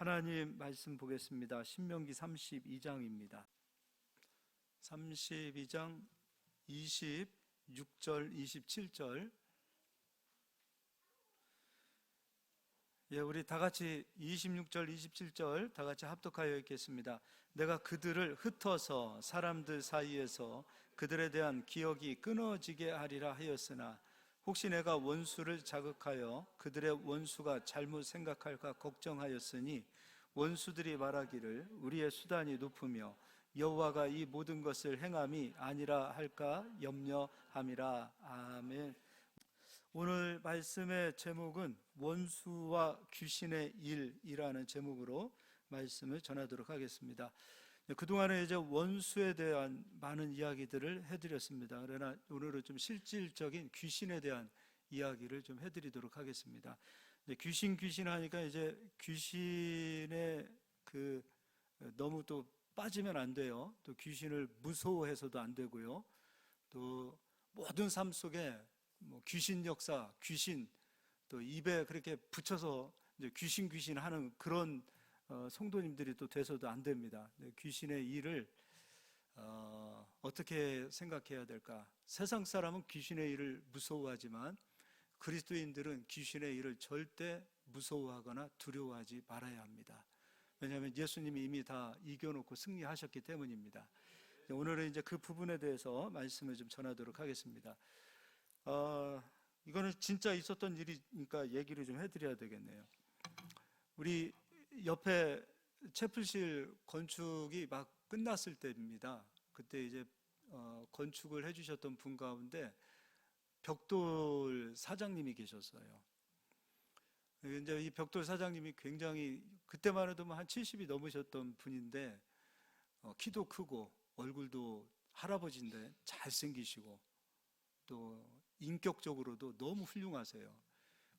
하나님 말씀 보겠습니다. 신명기 32장입니다. 32장 26절, 27절. 우리 다 같이 26절, 27절 다 같이 합독하여 읽겠습니다. 내가 그들을 흩어서 사람들 사이에서 그들에 대한 기억이 끊어지게 하리라 하였으나 혹시 내가 원수를 자극하여 그들의 원수가 잘못 생각할까 걱정하였으니 원수들이 말하기를 우리의 수단이 높으며 여호와가 이 모든 것을 행함이 아니라 할까 염려함이라. 아멘. 오늘 말씀의 제목은 원수와 귀신의 일이라는 제목으로 말씀을 전하도록 하겠습니다. 그동안에 이제 원수에 대한 많은 이야기들을 해드렸습니다. 그러나 오늘은 좀 실질적인 귀신에 대한 이야기를 좀 해드리도록 하겠습니다. 귀신 하니까 이제 귀신에 너무 또 빠지면 안 돼요. 또 귀신을 무서워해서도 안 되고요. 또 모든 삶 속에 귀신 역사, 귀신 또 입에 그렇게 붙여서 이제 귀신 하는 그런 성도님들이 또 돼서도 안 됩니다. 귀신의 일을 어떻게 생각해야 될까? 세상 사람은 귀신의 일을 무서워하지만 그리스도인들은 귀신의 일을 절대 무서워하거나 두려워하지 말아야 합니다. 왜냐하면 예수님이 이미 다 이겨놓고 승리하셨기 때문입니다. 오늘은 이제 그 부분에 대해서 말씀을 좀 전하도록 하겠습니다. 이거는 진짜 있었던 일이니까 얘기를 좀 해드려야 되겠네요. 우리 옆에 채플실 건축이 막 끝났을 때입니다. 그때 이제 건축을 해주셨던 분 가운데 벽돌 사장님이 계셨어요. 이제 이 벽돌 사장님이 굉장히 그때만 해도 한 70이 넘으셨던 분인데 키도 크고 얼굴도 할아버지인데 잘생기시고 또 인격적으로도 너무 훌륭하세요.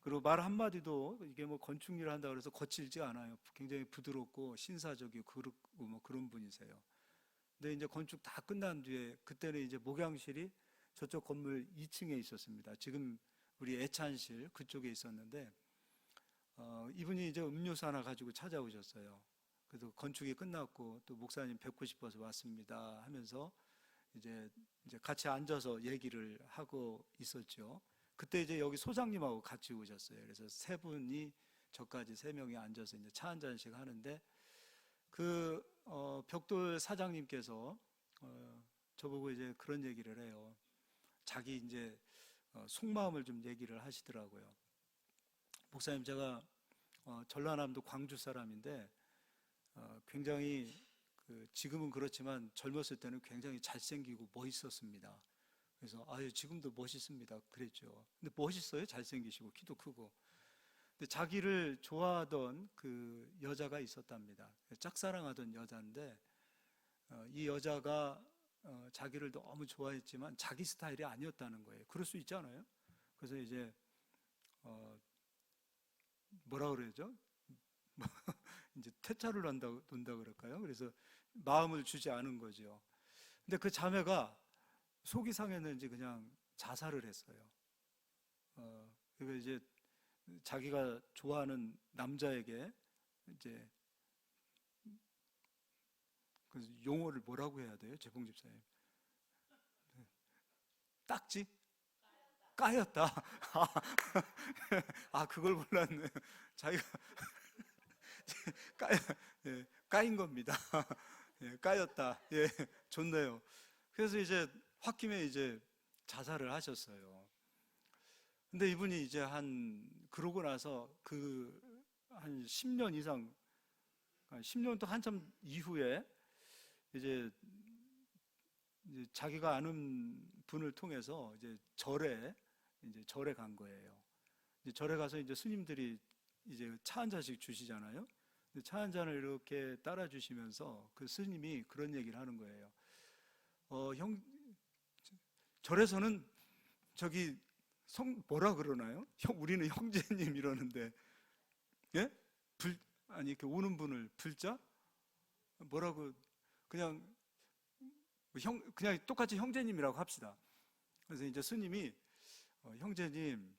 그리고 말 한마디도 이게 건축일을 한다 그래서 거칠지 않아요. 굉장히 부드럽고 신사적이고 그렇고 그런 분이세요. 근데 이제 건축 다 끝난 뒤에 그때는 이제 목양실이 저쪽 건물 2층에 있었습니다. 지금 우리 애찬실 그쪽에 있었는데 이분이 이제 음료수 하나 가지고 찾아오셨어요. 그래서 건축이 끝났고 또 목사님 뵙고 싶어서 왔습니다 하면서 이제 같이 앉아서 얘기를 하고 있었죠. 그때 이제 여기 소장님하고 같이 오셨어요. 그래서 세 분이 저까지 세 명이 앉아서 이제 차 한 잔씩 하는데 벽돌 사장님께서 저보고 이제 그런 얘기를 해요. 자기 이제 속마음을 좀 얘기를 하시더라고요. 목사님, 제가 전라남도 광주 사람인데 굉장히 지금은 그렇지만 젊었을 때는 굉장히 잘생기고 멋있었습니다. 그래서 지금도 멋있습니다 그랬죠. 근데 멋있어요? 잘생기시고 키도 크고. 근데 자기를 좋아하던 그 여자가 있었답니다. 짝사랑하던 여자인데 이 여자가 자기를 너무 좋아했지만 자기 스타일이 아니었다는 거예요. 그럴 수 있잖아요. 그래서 이제 뭐라 그러죠? 이제 퇴짜를 논다 그럴까요? 그래서 마음을 주지 않은 거죠. 근데 그 자매가 속이 상했는지 그냥 자살을 했어요. 그리고 이제 자기가 좋아하는 남자에게 이제 그 용어를 뭐라고 해야 돼요? 재봉 집사님. 딱지? 까였다. 그걸 몰랐네. 자기가 까인 겁니다. 까였다. 좋네요. 그래서 이제 홧김에 이제 자살을 하셨어요. 근데 이분이 이제 그러고 나서 한 10년 이상, 10년 또 한참 이후에 이제 자기가 아는 분을 통해서 이제 절에 간 거예요. 이제 절에 가서 이제 스님들이 이제 차 한 잔씩 주시잖아요. 차 한 잔을 이렇게 따라 주시면서 그 스님이 그런 얘기를 하는 거예요. 절에서는 저기 뭐라 그러나요? 우리는 형제님 이러는데, 예? 이렇게 오는 분을 불자? 뭐라고, 그냥 똑같이 형제님이라고 합시다. 그래서 이제 스님이, 형제님,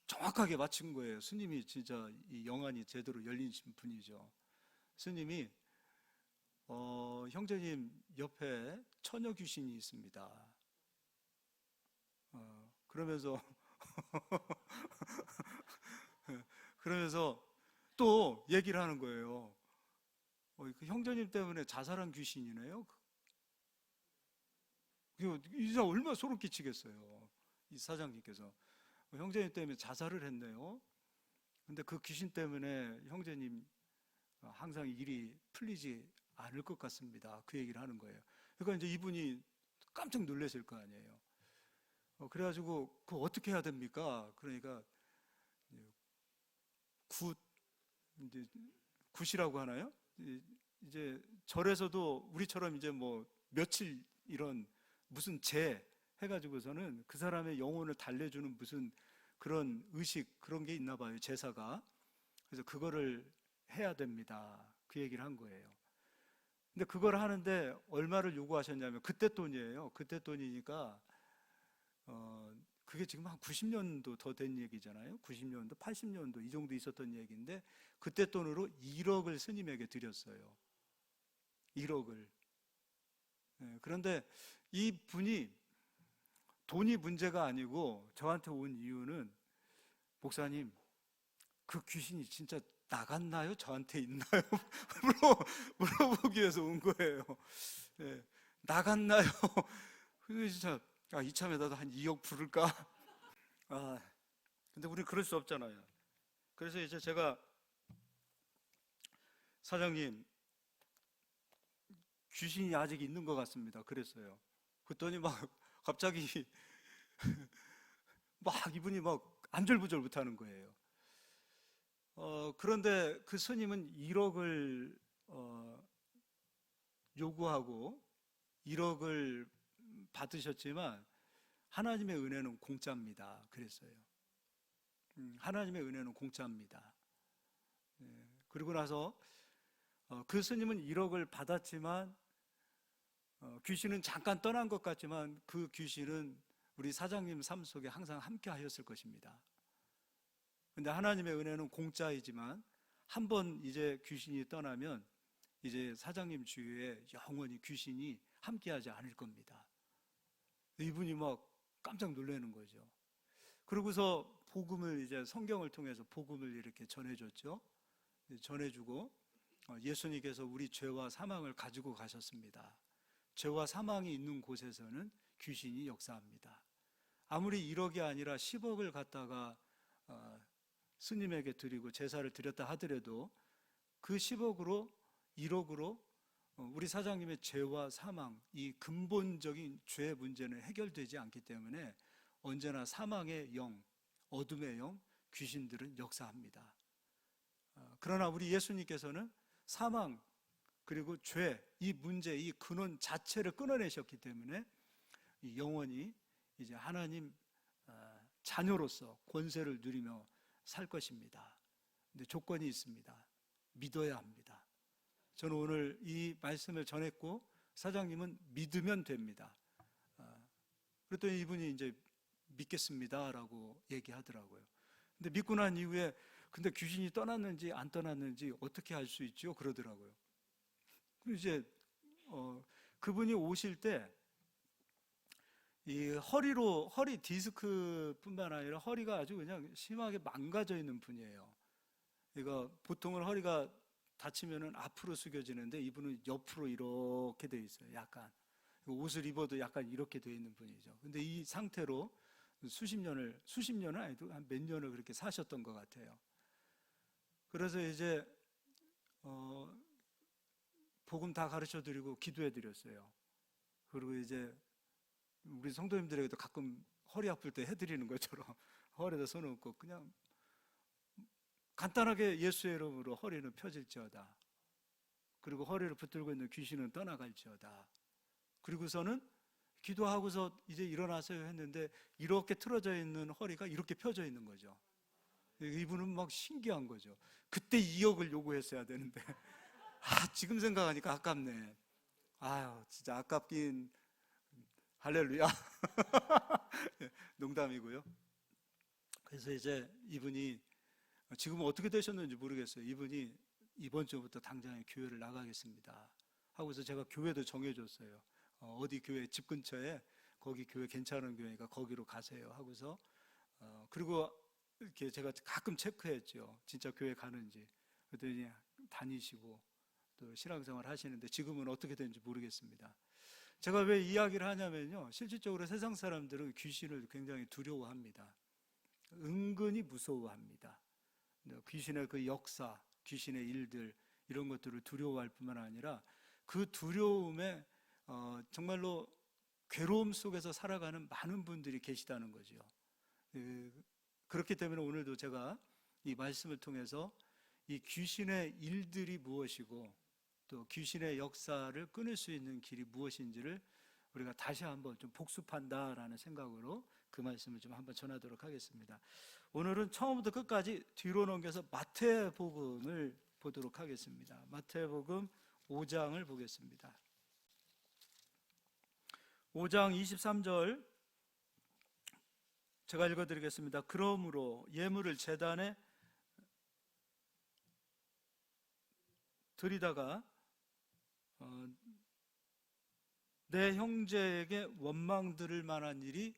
정확하게 맞춘 거예요. 스님이 진짜 이 영안이 제대로 열리신 분이죠. 스님이 형제님 옆에 처녀 귀신이 있습니다. 그러면서 그러면서 또 얘기를 하는 거예요. 그 형제님 때문에 자살한 귀신이네요. 이 사람 얼마나 소름 끼치겠어요. 이 사장님께서 형제님 때문에 자살을 했네요. 근데 그 귀신 때문에 형제님 항상 일이 풀리지 않을 것 같습니다. 그 얘기를 하는 거예요. 그러니까 이제 이분이 깜짝 놀라실 거 아니에요. 그래가지고 그 어떻게 해야 됩니까? 그러니까 굿 이제 굿이라고 하나요? 이제 절에서도 우리처럼 이제 뭐 며칠 이런 무슨 제 해가지고서는 그 사람의 영혼을 달래주는 무슨 그런 의식 그런 게 있나 봐요, 제사가. 그래서 그거를 해야 됩니다. 그 얘기를 한 거예요. 근데 그걸 하는데 얼마를 요구하셨냐면 그때 돈이에요. 그때 돈이니까 그게 지금 한 90년도 더 된 얘기잖아요. 90년도, 80년도 이 정도 있었던 얘기인데 그때 돈으로 1억을 스님에게 드렸어요. 1억을. 그런데 이 분이 돈이 문제가 아니고 저한테 온 이유는 목사님, 그 귀신이 진짜 나갔나요? 저한테 있나요? 물어보기 위해서 온 거예요. 예, 나갔나요? 근데 진짜 이참에 나도 한 2억 부를까? 아, 근데 우리 그럴 수 없잖아요. 그래서 이제 제가 사장님 귀신이 아직 있는 것 같습니다. 그랬어요. 그랬더니 막 갑자기 막 이분이 막 안절부절 못하는 거예요. 그런데 그 스님은 1억을 요구하고 1억을 받으셨지만 하나님의 은혜는 공짜입니다. 그랬어요. 하나님의 은혜는 공짜입니다. 그리고 나서 그 스님은 1억을 받았지만 귀신은 잠깐 떠난 것 같지만 그 귀신은 우리 사장님 삶 속에 항상 함께 하였을 것입니다. 근데 하나님의 은혜는 공짜이지만 한 번 이제 귀신이 떠나면 이제 사장님 주위에 영원히 귀신이 함께하지 않을 겁니다. 이분이 막 깜짝 놀라는 거죠. 그러고서 복음을 이제 성경을 통해서 복음을 이렇게 전해줬죠. 전해주고 예수님께서 우리 죄와 사망을 가지고 가셨습니다. 죄와 사망이 있는 곳에서는 귀신이 역사합니다. 아무리 1억이 아니라 10억을 갖다가 스님에게 드리고 제사를 드렸다 하더라도 그 10억으로 1억으로 우리 사장님의 죄와 사망, 이 근본적인 죄 문제는 해결되지 않기 때문에 언제나 사망의 영, 어둠의 영, 귀신들은 역사합니다. 그러나 우리 예수님께서는 사망 그리고 죄, 이 문제, 이 근원 자체를 끊어내셨기 때문에 영원히 이제 하나님 자녀로서 권세를 누리며 살 것입니다. 근데 조건이 있습니다. 믿어야 합니다. 저는 오늘 이 말씀을 전했고 사장님은 믿으면 됩니다. 그랬더니 이분이 이제 믿겠습니다라고 얘기하더라고요. 근데 믿고 난 이후에 근데 귀신이 떠났는지 안 떠났는지 어떻게 알 수 있죠? 그러더라고요. 그리고 이제 그분이 오실 때 이 허리 디스크뿐만 아니라 허리가 아주 그냥 심하게 망가져 있는 분이에요. 이거 보통은 허리가 다치면은 앞으로 숙여지는데 이분은 옆으로 이렇게 돼 있어요. 약간 옷을 입어도 약간 이렇게 돼 있는 분이죠. 근데 이 상태로 수십 년은 아니도 한 몇 년을 그렇게 사셨던 것 같아요. 그래서 이제 복음 다 가르쳐 드리고 기도해 드렸어요. 그리고 이제 우리 성도님들에게도 가끔 허리 아플 때 해드리는 것처럼 허리에다 손을 얹고 그냥 간단하게 예수의 이름으로 허리는 펴질지어다. 그리고 허리를 붙들고 있는 귀신은 떠나갈지어다. 그리고서는 기도하고서 이제 일어나세요 했는데 이렇게 틀어져 있는 허리가 이렇게 펴져 있는 거죠. 이분은 막 신기한 거죠. 그때 2억을 요구했어야 되는데 지금 생각하니까 아깝네. 아유 진짜 아깝긴. 할렐루야. 농담이고요. 그래서 이제 이분이 지금은 어떻게 되셨는지 모르겠어요. 이분이 이번 주부터 당장에 교회를 나가겠습니다 하고서 제가 교회도 정해줬어요. 어디 교회 집 근처에 거기 교회 괜찮은 교회니까 거기로 가세요 하고서 그리고 이렇게 제가 가끔 체크했죠. 진짜 교회 가는지. 그랬더니 다니시고 또 신앙생활 하시는데 지금은 어떻게 되는지 모르겠습니다. 제가 왜 이야기를 하냐면요, 실질적으로 세상 사람들은 귀신을 굉장히 두려워합니다. 은근히 무서워합니다. 귀신의 그 역사, 귀신의 일들, 이런 것들을 두려워할 뿐만 아니라 그 두려움에 정말로 괴로움 속에서 살아가는 많은 분들이 계시다는 거죠. 그렇기 때문에 오늘도 제가 이 말씀을 통해서 이 귀신의 일들이 무엇이고 또 귀신의 역사를 끊을 수 있는 길이 무엇인지를 우리가 다시 한번 좀 복습한다라는 생각으로 그 말씀을 좀 한번 전하도록 하겠습니다. 오늘은 처음부터 끝까지 뒤로 넘겨서 마태복음을 보도록 하겠습니다. 마태복음 5장을 보겠습니다. 5장 23절 제가 읽어드리겠습니다. 그러므로 예물을 제단에 드리다가 내 형제에게 원망 들을 만한 일이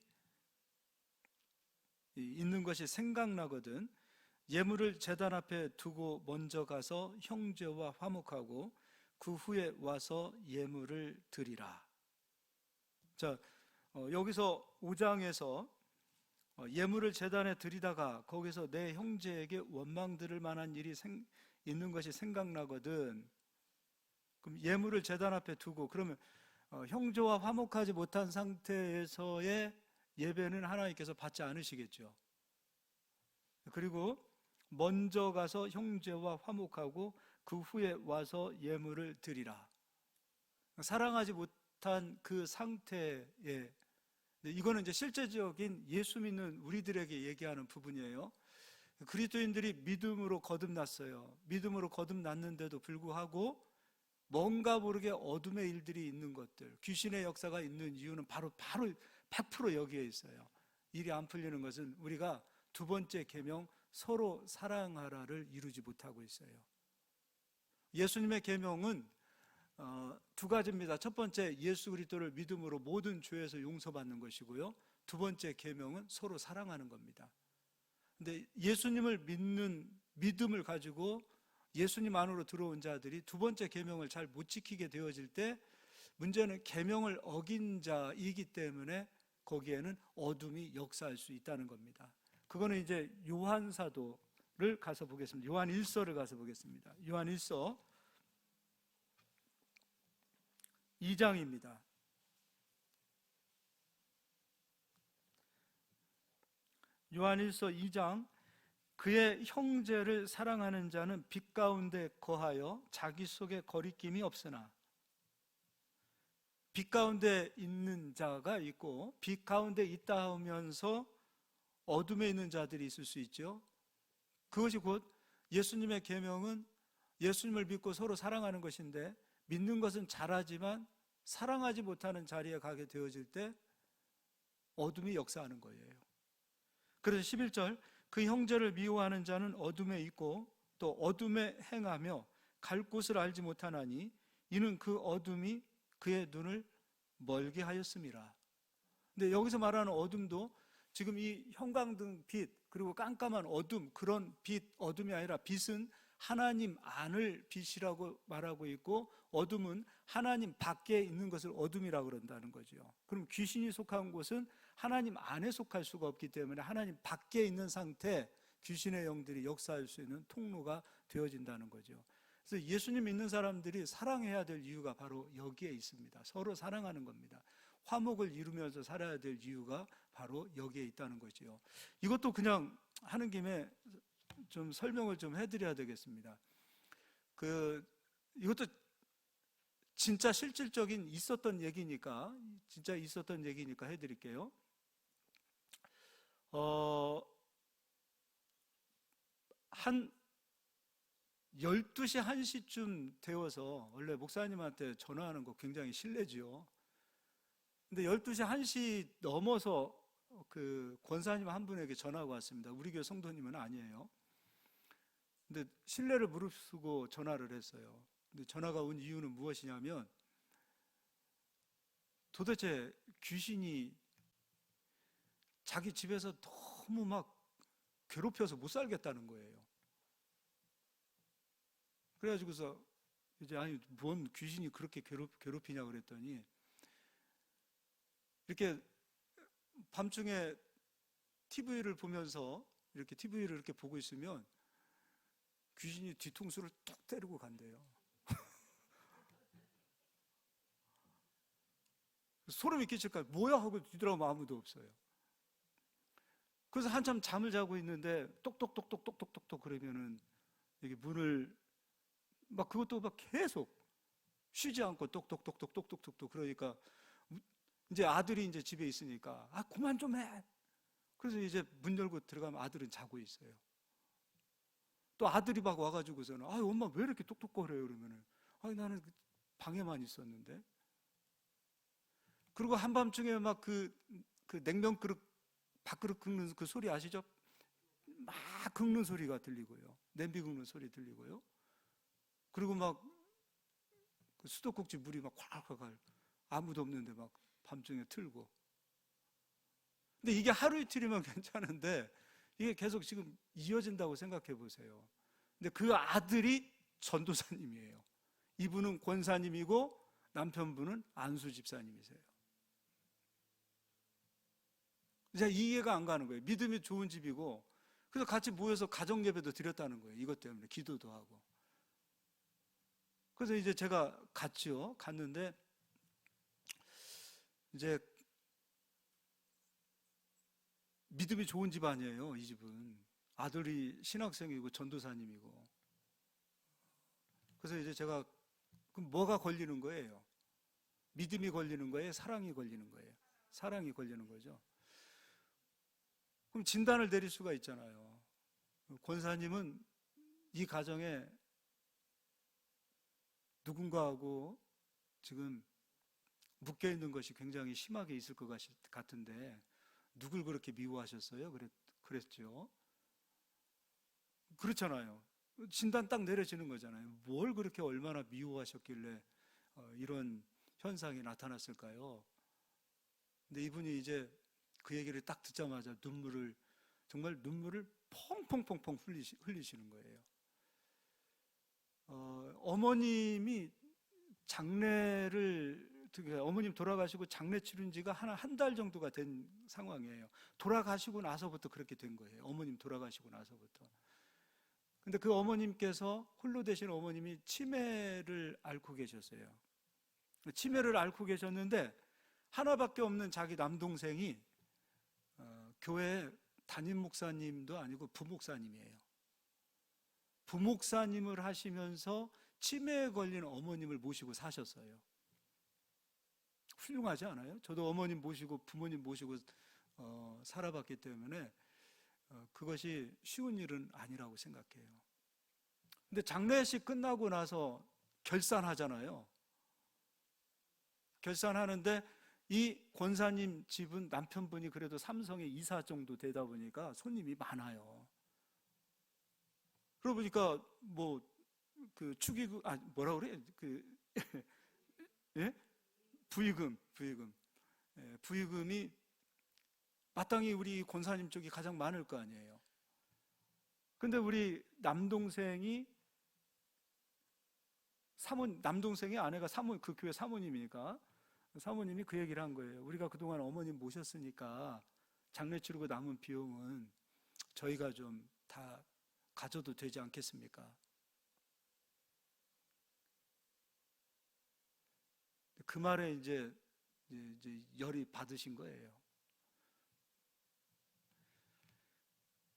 있는 것이 생각나거든 예물을 제단 앞에 두고 먼저 가서 형제와 화목하고 그 후에 와서 예물을 드리라. 자, 여기서 5장에서 예물을 제단에 드리다가 거기서 내 형제에게 원망 들을 만한 일이 있는 것이 생각나거든. 그럼 예물을 제단 앞에 두고 그러면 형제와 화목하지 못한 상태에서의 예배는 하나님께서 받지 않으시겠죠. 그리고 먼저 가서 형제와 화목하고 그 후에 와서 예물을 드리라. 사랑하지 못한 그 상태에, 이거는 이제 실제적인 예수 믿는 우리들에게 얘기하는 부분이에요. 그리스도인들이 믿음으로 거듭났어요. 믿음으로 거듭났는데도 불구하고 뭔가 모르게 어둠의 일들이 있는 것들, 귀신의 역사가 있는 이유는 바로 100% 여기에 있어요. 일이 안 풀리는 것은 우리가 두 번째 계명 서로 사랑하라를 이루지 못하고 있어요. 예수님의 계명은 두 가지입니다. 첫 번째, 예수 그리스도를 믿음으로 모든 죄에서 용서받는 것이고요. 두 번째 계명은 서로 사랑하는 겁니다. 근데 예수님을 믿는 믿음을 가지고 예수님 안으로 들어온 자들이 두 번째 계명을 잘 못 지키게 되어질 때 문제는 계명을 어긴 자이기 때문에 거기에는 어둠이 역사할 수 있다는 겁니다. 그거는 이제 요한사도를 가서 보겠습니다. 요한 1서를 가서 보겠습니다. 요한 1서 2장입니다. 요한 1서 2장 그의 형제를 사랑하는 자는 빛 가운데 거하여 자기 속에 거리낌이 없으나 빛 가운데 있는 자가 있고 빛 가운데 있다 하면서 어둠에 있는 자들이 있을 수 있죠. 그것이 곧 예수님의 계명은 예수님을 믿고 서로 사랑하는 것인데 믿는 것은 잘하지만 사랑하지 못하는 자리에 가게 되어질 때 어둠이 역사하는 거예요. 그래서 11절 그 형제를 미워하는 자는 어둠에 있고 또 어둠에 행하며 갈 곳을 알지 못하나니 이는 그 어둠이 그의 눈을 멀게 하였음이라. 근데 여기서 말하는 어둠도 지금 이 형광등 빛 그리고 깜깜한 어둠, 그런 빛, 어둠이 아니라 빛은 하나님 안을 빛이라고 말하고 있고 어둠은 하나님 밖에 있는 것을 어둠이라고 그런다는 거죠. 그럼 귀신이 속한 곳은 하나님 안에 속할 수가 없기 때문에 하나님 밖에 있는 상태, 귀신의 영들이 역사할 수 있는 통로가 되어진다는 거죠. 그래서 예수님 믿는 사람들이 사랑해야 될 이유가 바로 여기에 있습니다. 서로 사랑하는 겁니다. 화목을 이루면서 살아야 될 이유가 바로 여기에 있다는 거죠. 이것도 그냥 하는 김에 좀 설명을 좀 해드려야 되겠습니다. 이것도 진짜 실질적인 있었던 얘기니까 해드릴게요. 한 12시, 1시쯤 되어서 원래 목사님한테 전화하는 거 굉장히 실례죠. 근데 12시, 1시 넘어서 그 권사님 한 분에게 전화가 왔습니다. 우리 교회 성도님은 아니에요. 근데 신뢰를 무릅쓰고 전화를 했어요. 근데 전화가 온 이유는 무엇이냐면 도대체 귀신이 자기 집에서 너무 막 괴롭혀서 못 살겠다는 거예요. 그래가지고서 이제 아니 뭔 귀신이 그렇게 괴롭히냐 그랬더니 이렇게 밤중에 TV를 보면서 이렇게 TV를 이렇게 보고 있으면 귀신이 뒤통수를 툭 때리고 간대요. 소름이 끼칠까 뭐야 하고 뒤돌아보면 아무도 없어요. 그래서 한참 잠을 자고 있는데 똑똑똑똑똑똑똑 그러면은 이게 문을 막 그것도 막 계속 쉬지 않고 똑똑똑똑똑똑똑 그러니까 이제 아들이 이제 집에 있으니까 아 그만 좀 해. 그래서 이제 문 열고 들어가면 아들은 자고 있어요. 또 아들이 막 와가지고서는 아 엄마 왜 이렇게 똑똑거려요 그러면은 아 나는 방에만 있었는데. 그리고 한밤중에 막 그 냉면 그릇 밥그릇 긁는 그 소리 아시죠? 막 긁는 소리가 들리고요. 냄비 긁는 소리 들리고요. 그리고 막 수도꼭지 물이 막 콸콸콸 아무도 없는데 막 밤중에 틀고. 근데 이게 하루 이틀이면 괜찮은데 이게 계속 지금 이어진다고 생각해 보세요. 근데 그 아들이 전도사님이에요. 이분은 권사님이고 남편분은 안수 집사님이세요. 이제 이해가 안 가는 거예요. 믿음이 좋은 집이고 그래서 같이 모여서 가정 예배도 드렸다는 거예요. 이것 때문에 기도도 하고. 그래서 이제 제가 갔죠. 갔는데 이제 믿음이 좋은 집 아니에요. 이 집은 아들이 신학생이고 전도사님이고. 그래서 이제 제가 그럼 뭐가 걸리는 거예요? 믿음이 걸리는 거예요? 사랑이 걸리는 거예요? 사랑이 걸리는 거죠. 그럼 진단을 내릴 수가 있잖아요. 권사님은 이 가정에 누군가하고 지금 묶여 있는 것이 굉장히 심하게 있을 것 같은데 누굴 그렇게 미워하셨어요? 그랬죠. 그렇잖아요. 진단 딱 내려지는 거잖아요. 뭘 그렇게 얼마나 미워하셨길래 이런 현상이 나타났을까요? 근데 이분이 이제 그 얘기를 딱 듣자마자 정말 눈물을 펑펑펑펑 흘리시는 거예요. 어머님이 어머님 돌아가시고 장례 치른 지가 한 달 정도가 된 상황이에요. 돌아가시고 나서부터 그렇게 된 거예요. 어머님 돌아가시고 나서부터. 근데 그 어머님께서 홀로 되신 어머님이 치매를 앓고 계셨어요. 치매를 앓고 계셨는데 하나밖에 없는 자기 남동생이 교회 담임 목사님도 아니고 부목사님이에요. 부목사님을 하시면서 치매에 걸린 어머님을 모시고 사셨어요. 훌륭하지 않아요? 저도 어머님 모시고 부모님 모시고 살아봤기 때문에 그것이 쉬운 일은 아니라고 생각해요. 근데 장례식 끝나고 나서 결산하잖아요. 결산하는데 이 권사님 집은 남편분이 그래도 삼성에 이사 정도 되다 보니까 손님이 많아요. 그러고 보니까 뭐 그 축의금 뭐라 그래? 예? 부의금. 예, 부의금이 마땅히 우리 권사님 쪽이 가장 많을 거 아니에요. 근데 우리 남동생이 남동생의 아내가 그 교회 사모님이니까 사모님이 그 얘기를 한 거예요. 우리가 그동안 어머님 모셨으니까 장례 치르고 남은 비용은 저희가 좀 다 가져도 되지 않겠습니까? 그 말에 이제 열이 받으신 거예요.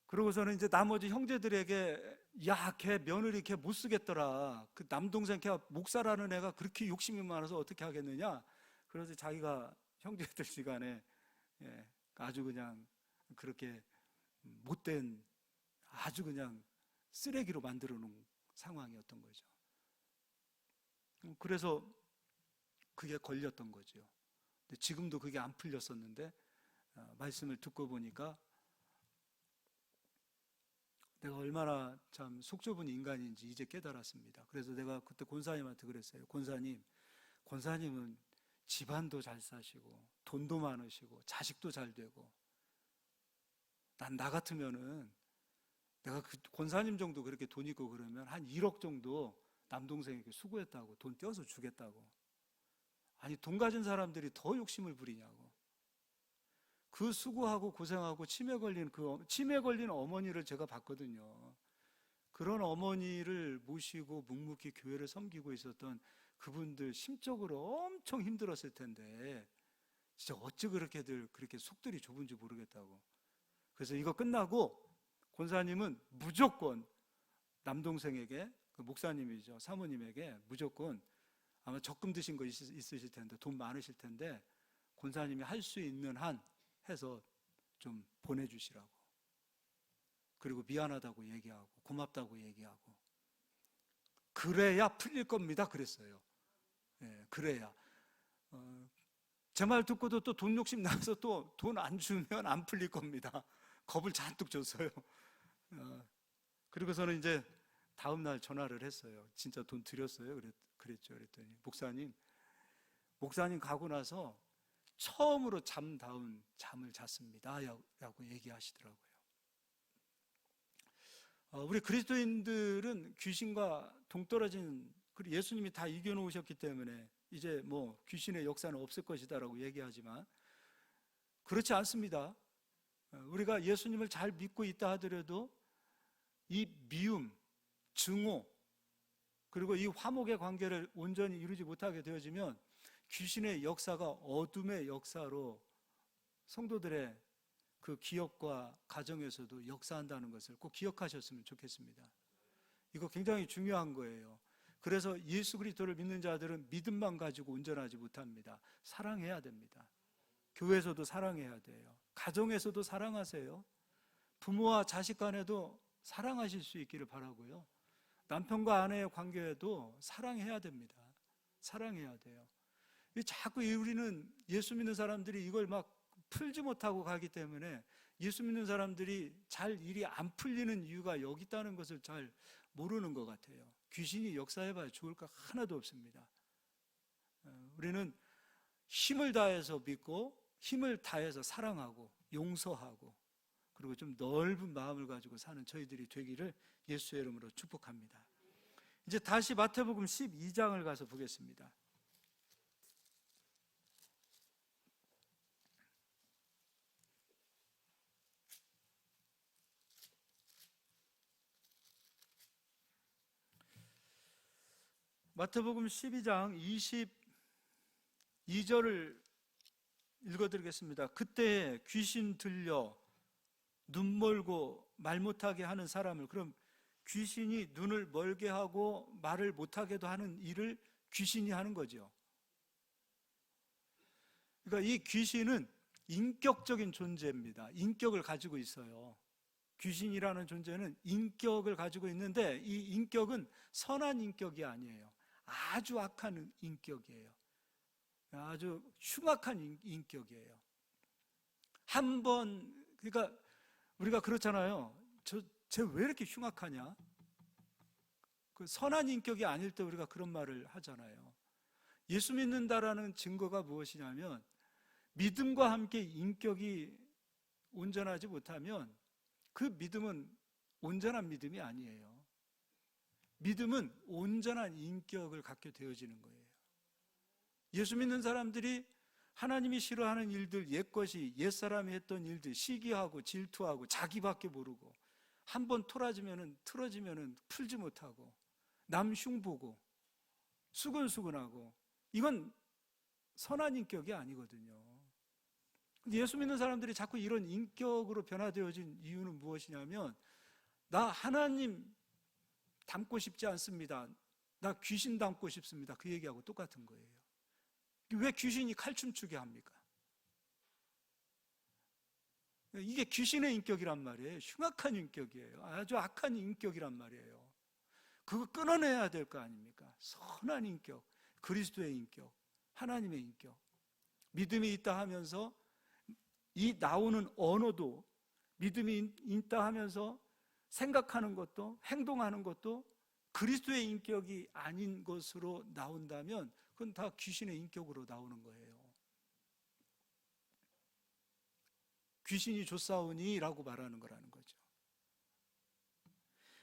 그러고서는 이제 나머지 형제들에게 야, 걔 며느리 걔 못 쓰겠더라. 그 남동생 걔 목사라는 애가 그렇게 욕심이 많아서 어떻게 하겠느냐. 그래서 자기가 형제들 시간에 아주 그냥 그렇게 못된 아주 그냥 쓰레기로 만들어 놓은 상황이었던 거죠. 그래서 그게 걸렸던 거죠. 근데 지금도 그게 안 풀렸었는데 말씀을 듣고 보니까 내가 얼마나 참 속 좁은 인간인지 이제 깨달았습니다. 그래서 내가 그때 권사님한테 그랬어요. 권사님은 집안도 잘 사시고 돈도 많으시고 자식도 잘 되고, 나 같으면은 내가 그 권사님 정도 그렇게 돈 있고 그러면 한 1억 정도 남동생에게 수고했다고, 돈 떼어서 주겠다고. 아니, 돈 가진 사람들이 더 욕심을 부리냐고. 그 수고하고 고생하고 치매 걸린 어머니를 제가 봤거든요. 그런 어머니를 모시고 묵묵히 교회를 섬기고 있었던 그분들 심적으로 엄청 힘들었을 텐데 진짜 어찌 그렇게들 그렇게 속들이 좁은지 모르겠다고. 그래서 이거 끝나고 권사님은 무조건 남동생에게, 그 목사님이죠, 사모님에게 무조건, 아마 적금 드신 거 있으실 텐데, 돈 많으실 텐데 권사님이 할 수 있는 한 해서 좀 보내주시라고, 그리고 미안하다고 얘기하고 고맙다고 얘기하고, 그래야 풀릴 겁니다 그랬어요. 그래야. 제 말 듣고도 또 돈 욕심 나서 또 돈 안 주면 안 풀릴 겁니다. 겁을 잔뜩 줬어요. 그리고서는 이제 다음날 전화를 했어요. 진짜 돈 드렸어요? 그랬죠. 그랬더니 목사님 가고 나서 처음으로 잠다운 잠을 잤습니다 라고 얘기하시더라고요. 우리 그리스도인들은 귀신과 동떨어진, 그리고 예수님이 다 이겨놓으셨기 때문에 이제 뭐 귀신의 역사는 없을 것이다 라고 얘기하지만 그렇지 않습니다. 우리가 예수님을 잘 믿고 있다 하더라도 이 미움, 증오, 그리고 이 화목의 관계를 온전히 이루지 못하게 되어지면 귀신의 역사가 어둠의 역사로 성도들의 그 기업과 가정에서도 역사한다는 것을 꼭 기억하셨으면 좋겠습니다. 이거 굉장히 중요한 거예요. 그래서 예수 그리스도를 믿는 자들은 믿음만 가지고 온전하지 못합니다. 사랑해야 됩니다. 교회에서도 사랑해야 돼요. 가정에서도 사랑하세요. 부모와 자식 간에도 사랑하실 수 있기를 바라고요. 남편과 아내의 관계에도 사랑해야 됩니다. 사랑해야 돼요. 자꾸 우리는 예수 믿는 사람들이 이걸 막 풀지 못하고 가기 때문에 예수 믿는 사람들이 잘 일이 안 풀리는 이유가 여기 있다는 것을 잘 모르는 것 같아요. 귀신이 역사해봐야 좋을 거 하나도 없습니다. 우리는 힘을 다해서 믿고 힘을 다해서 사랑하고 용서하고 그리고 좀 넓은 마음을 가지고 사는 저희들이 되기를 예수의 이름으로 축복합니다. 이제 다시 마태복음 12장을 가서 보겠습니다. 마태복음 12장 22절을 읽어드리겠습니다. 그때 귀신 들려 눈 멀고 말 못하게 하는 사람을, 그럼 귀신이 눈을 멀게 하고 말을 못하게도 하는 일을 귀신이 하는 거죠. 그러니까 이 귀신은 인격적인 존재입니다. 인격을 가지고 있어요. 귀신이라는 존재는 인격을 가지고 있는데 이 인격은 선한 인격이 아니에요. 아주 악한 인격이에요. 아주 흉악한 인격이에요. 그러니까 우리가 그렇잖아요. 쟤 왜 이렇게 흉악하냐? 그 선한 인격이 아닐 때 우리가 그런 말을 하잖아요. 예수 믿는다라는 증거가 무엇이냐면 믿음과 함께 인격이 온전하지 못하면 그 믿음은 온전한 믿음이 아니에요. 믿음은 온전한 인격을 갖게 되어지는 거예요. 예수 믿는 사람들이 하나님이 싫어하는 일들, 옛것이, 옛사람이 했던 일들, 시기하고 질투하고 자기밖에 모르고 한번 틀어지면은 풀지 못하고 남 흉보고 수근수근하고, 이건 선한 인격이 아니거든요. 예수 믿는 사람들이 자꾸 이런 인격으로 변화되어진 이유는 무엇이냐면 나 하나님 닮고 싶지 않습니다. 나 귀신 닮고 싶습니다. 그 얘기하고 똑같은 거예요. 왜 귀신이 칼춤추게 합니까? 이게 귀신의 인격이란 말이에요. 흉악한 인격이에요. 아주 악한 인격이란 말이에요. 그거 끊어내야 될 거 아닙니까? 선한 인격, 그리스도의 인격, 하나님의 인격, 믿음이 있다 하면서 이 나오는 언어도 믿음이 있다 하면서 생각하는 것도 행동하는 것도 그리스도의 인격이 아닌 것으로 나온다면 그건 다 귀신의 인격으로 나오는 거예요. 귀신이 쫓아오니 라고 말하는 거라는 거죠.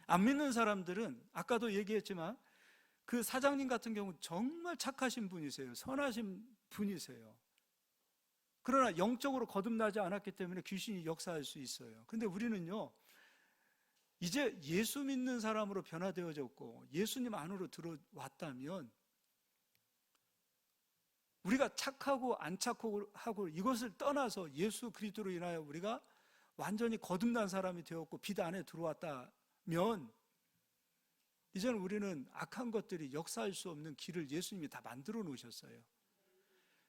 안 믿는 사람들은 아까도 얘기했지만 그 사장님 같은 경우 정말 착하신 분이세요. 선하신 분이세요. 그러나 영적으로 거듭나지 않았기 때문에 귀신이 역사할 수 있어요. 근데 우리는요, 이제 예수 믿는 사람으로 변화되어졌고 예수님 안으로 들어왔다면 우리가 착하고 안 착하고 이것을 떠나서 예수 그리스도로 인하여 우리가 완전히 거듭난 사람이 되었고 빛 안에 들어왔다면 이제는 우리는 악한 것들이 역사할 수 없는 길을 예수님이 다 만들어 놓으셨어요.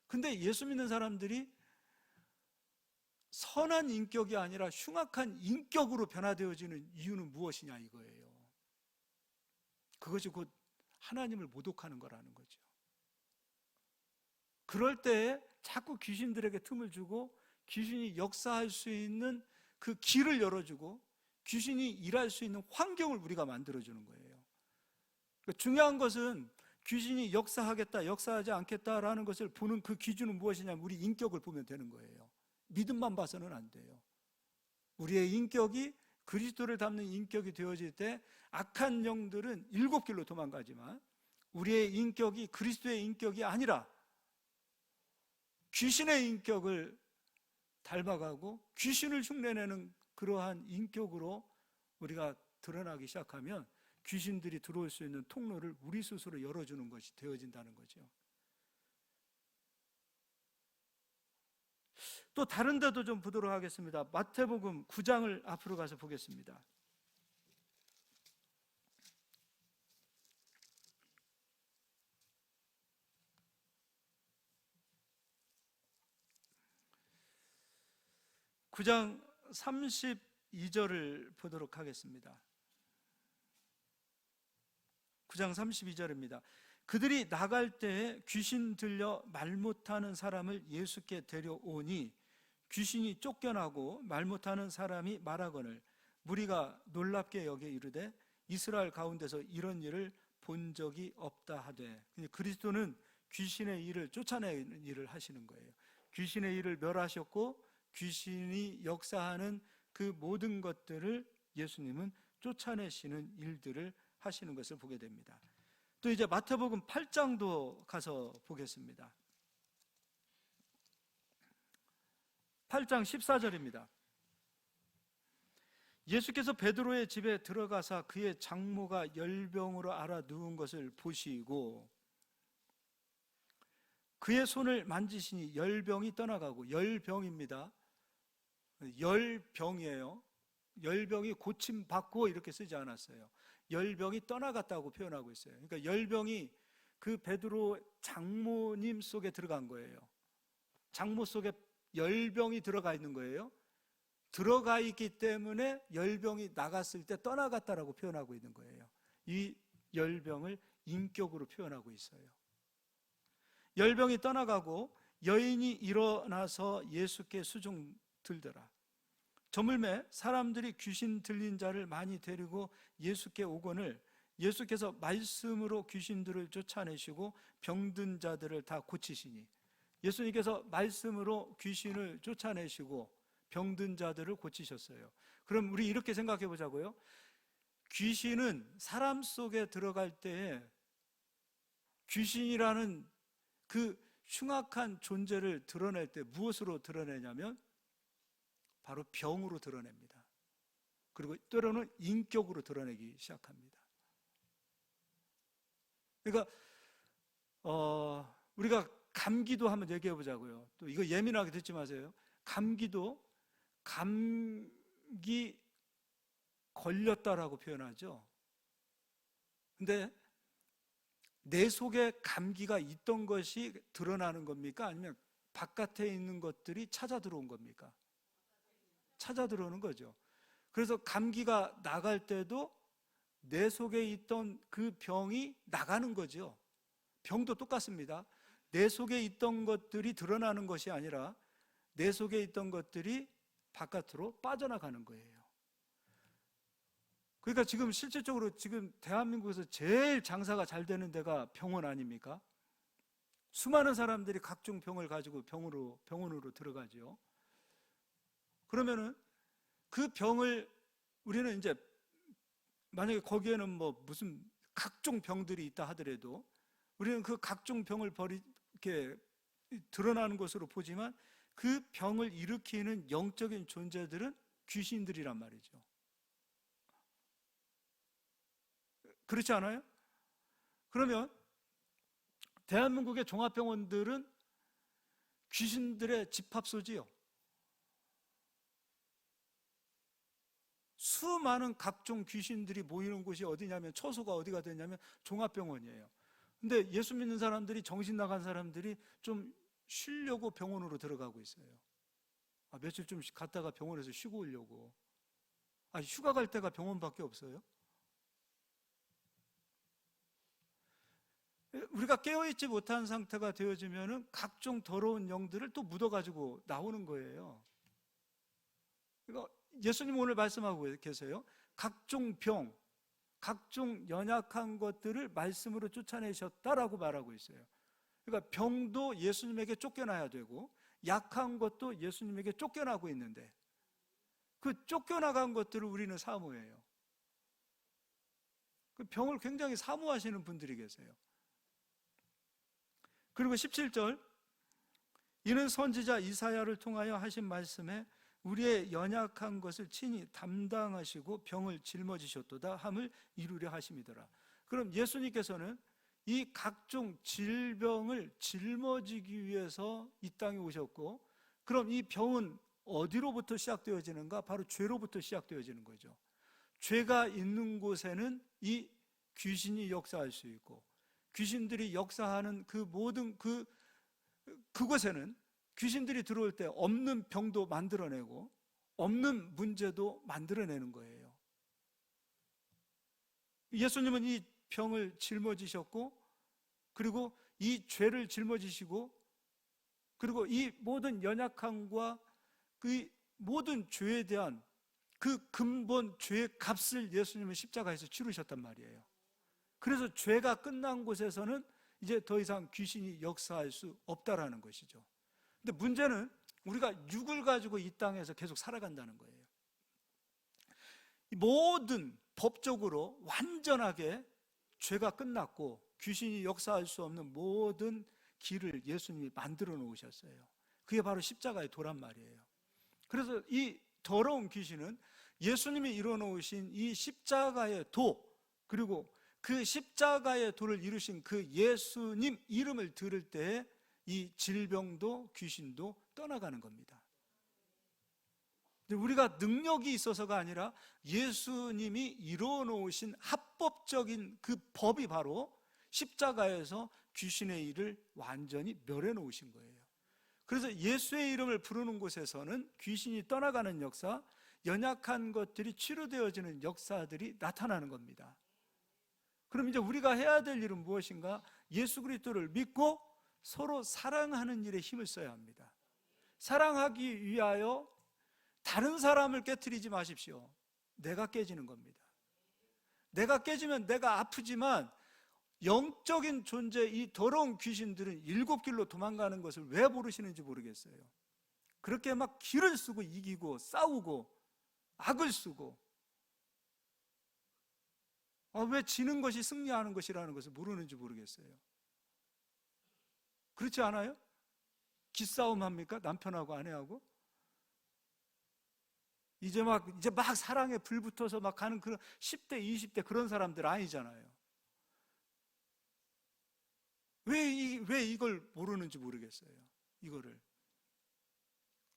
근데 예수 믿는 사람들이 선한 인격이 아니라 흉악한 인격으로 변화되어지는 이유는 무엇이냐 이거예요. 그것이 곧 하나님을 모독하는 거라는 거죠. 그럴 때에 자꾸 귀신들에게 틈을 주고 귀신이 역사할 수 있는 그 길을 열어주고 귀신이 일할 수 있는 환경을 우리가 만들어주는 거예요. 중요한 것은 귀신이 역사하겠다, 역사하지 않겠다라는 것을 보는 그 기준은 무엇이냐면 우리 인격을 보면 되는 거예요. 믿음만 봐서는 안 돼요. 우리의 인격이 그리스도를 닮는 인격이 되어질 때 악한 영들은 7길로 도망가지만 우리의 인격이 그리스도의 인격이 아니라 귀신의 인격을 닮아가고 귀신을 흉내내는 그러한 인격으로 우리가 드러나기 시작하면 귀신들이 들어올 수 있는 통로를 우리 스스로 열어주는 것이 되어진다는 거죠. 또 다른 데도 좀 보도록 하겠습니다. 마태복음 9장을 앞으로 가서 보겠습니다. (9장) 32절을 보도록 하겠습니다. 9장 32절입니다. 그들이 나갈 때에 귀신 들려 말 못하는 사람을 예수께 데려오니 귀신이 쫓겨나고 말 못하는 사람이 말하거늘 무리가 놀랍게 여겨 이르되 이스라엘 가운데서 이런 일을 본 적이 없다 하되, 그리스도는 귀신의 일을 쫓아내는 일을 하시는 거예요. 귀신의 일을 멸하셨고 귀신이 역사하는 그 모든 것들을 예수님은 쫓아내시는 일들을 하시는 것을 보게 됩니다. 또 이제 마태복음 8장도 가서 보겠습니다. 8장 14절입니다. 예수께서 베드로의 집에 들어가사 그의 장모가 열병으로 앓아 누운 것을 보시고 그의 손을 만지시니 열병이 떠나가고, 열병입니다. 열병이에요. 열병이 고침받고 이렇게 쓰지 않았어요. 열병이 떠나갔다고 표현하고 있어요. 그러니까 열병이 그 베드로 장모님 속에 들어간 거예요. 장모 속에 열병이 들어가 있는 거예요. 들어가 있기 때문에 열병이 나갔을 때 떠나갔다라고 표현하고 있는 거예요. 이 열병을 인격으로 표현하고 있어요. 열병이 떠나가고 여인이 일어나서 예수께 수종 들더라. 저물매 사람들이 귀신 들린 자를 많이 데리고 예수께 오거늘 예수께서 말씀으로 귀신들을 쫓아내시고 병든 자들을 다 고치시니, 예수님께서 말씀으로 귀신을 쫓아내시고 병든 자들을 고치셨어요. 그럼 우리 이렇게 생각해 보자고요. 귀신은 사람 속에 들어갈 때에 귀신이라는 그 흉악한 존재를 드러낼 때 무엇으로 드러내냐면 바로 병으로 드러냅니다. 그리고 때로는 인격으로 드러내기 시작합니다. 그러니까 우리가 감기도 한번 얘기해 보자고요. 또 이거 예민하게 듣지 마세요. 감기도 감기 걸렸다라고 표현하죠. 근데 내 속에 감기가 있던 것이 드러나는 겁니까? 아니면 바깥에 있는 것들이 찾아 들어온 겁니까? 찾아 들어오는 거죠. 그래서 감기가 나갈 때도 내 속에 있던 그 병이 나가는 거죠. 병도 똑같습니다. 내 속에 있던 것들이 드러나는 것이 아니라 내 속에 있던 것들이 바깥으로 빠져나가는 거예요. 그러니까 지금 실질적으로 지금 대한민국에서 제일 장사가 잘 되는 데가 병원 아닙니까? 수많은 사람들이 각종 병을 가지고 병원으로 들어가죠. 그러면은 그 병을 우리는 이제 만약에 거기에는 뭐 무슨 각종 병들이 있다 하더라도 우리는 그 각종 병을 이렇게 드러나는 것으로 보지만 그 병을 일으키는 영적인 존재들은 귀신들이란 말이죠. 그렇지 않아요? 그러면 대한민국의 종합병원들은 귀신들의 집합소지요. 수많은 각종 귀신들이 모이는 곳이 어디냐면, 처소가 어디가 되냐면 종합병원이에요. 근데 예수 믿는 사람들이, 정신 나간 사람들이 좀 쉬려고 병원으로 들어가고 있어요. 며칠 좀 갔다가 병원에서 쉬고 오려고. 휴가 갈 때가 병원밖에 없어요. 우리가 깨어있지 못한 상태가 되어지면 각종 더러운 영들을 또 묻어가지고 나오는 거예요. 그러니까 예수님 오늘 말씀하고 계세요. 각종 병, 각종 연약한 것들을 말씀으로 쫓아내셨다라고 말하고 있어요. 그러니까 병도 예수님에게 쫓겨나야 되고 약한 것도 예수님에게 쫓겨나고 있는데 그 쫓겨나간 것들을 우리는 사모해요. 그 병을 굉장히 사모하시는 분들이 계세요. 그리고 17절, 이는 선지자 이사야를 통하여 하신 말씀에 우리의 연약한 것을 친히 담당하시고 병을 짊어지셨도다 함을 이루려 하심이더라. 그럼 예수님께서는 이 각종 질병을 짊어지기 위해서 이 땅에 오셨고, 그럼 이 병은 어디로부터 시작되어지는가? 바로 죄로부터 시작되어지는 거죠. 죄가 있는 곳에는 이 귀신이 역사할 수 있고, 귀신들이 역사하는 그 모든 그곳에는 귀신들이 들어올 때 없는 병도 만들어내고 없는 문제도 만들어내는 거예요. 예수님은 이 병을 짊어지셨고, 그리고 이 죄를 짊어지시고, 그리고 이 모든 연약함과 그 모든 죄에 대한 그 근본 죄의 값을 예수님은 십자가에서 치르셨단 말이에요. 그래서 죄가 끝난 곳에서는 이제 더 이상 귀신이 역사할 수 없다라는 것이죠. 근데 문제는 우리가 육을 가지고 이 땅에서 계속 살아간다는 거예요. 모든 법적으로 완전하게 죄가 끝났고 귀신이 역사할 수 없는 모든 길을 예수님이 만들어 놓으셨어요. 그게 바로 십자가의 도란 말이에요. 그래서 이 더러운 귀신은 예수님이 이뤄 놓으신 이 십자가의 도, 그리고 그 십자가의 도를 이루신 그 예수님 이름을 들을 때 이 질병도 귀신도 떠나가는 겁니다. 우리가 능력이 있어서가 아니라 예수님이 이루어 놓으신 합법적인 그 법이 바로 십자가에서 귀신의 일을 완전히 멸해 놓으신 거예요. 그래서 예수의 이름을 부르는 곳에서는 귀신이 떠나가는 역사, 연약한 것들이 치료되어지는 역사들이 나타나는 겁니다. 그럼 이제 우리가 해야 될 일은 무엇인가? 예수 그리스도를 믿고 서로 사랑하는 일에 힘을 써야 합니다. 사랑하기 위하여 다른 사람을 깨트리지 마십시오. 내가 깨지는 겁니다. 내가 깨지면 내가 아프지만 영적인 존재, 이 더러운 귀신들은 일곱 길로 도망가는 것을 왜 모르시는지 모르겠어요. 그렇게 막 길을 쓰고 이기고 싸우고 악을 쓰고 왜 지는 것이 승리하는 것이라는 것을 모르는지 모르겠어요. 그렇지 않아요? 기싸움 합니까? 남편하고 아내하고? 이제 막 사랑에 불 붙어서 막 가는 그런 10대, 20대 그런 사람들 아니잖아요. 왜 이걸 모르는지 모르겠어요. 이거를.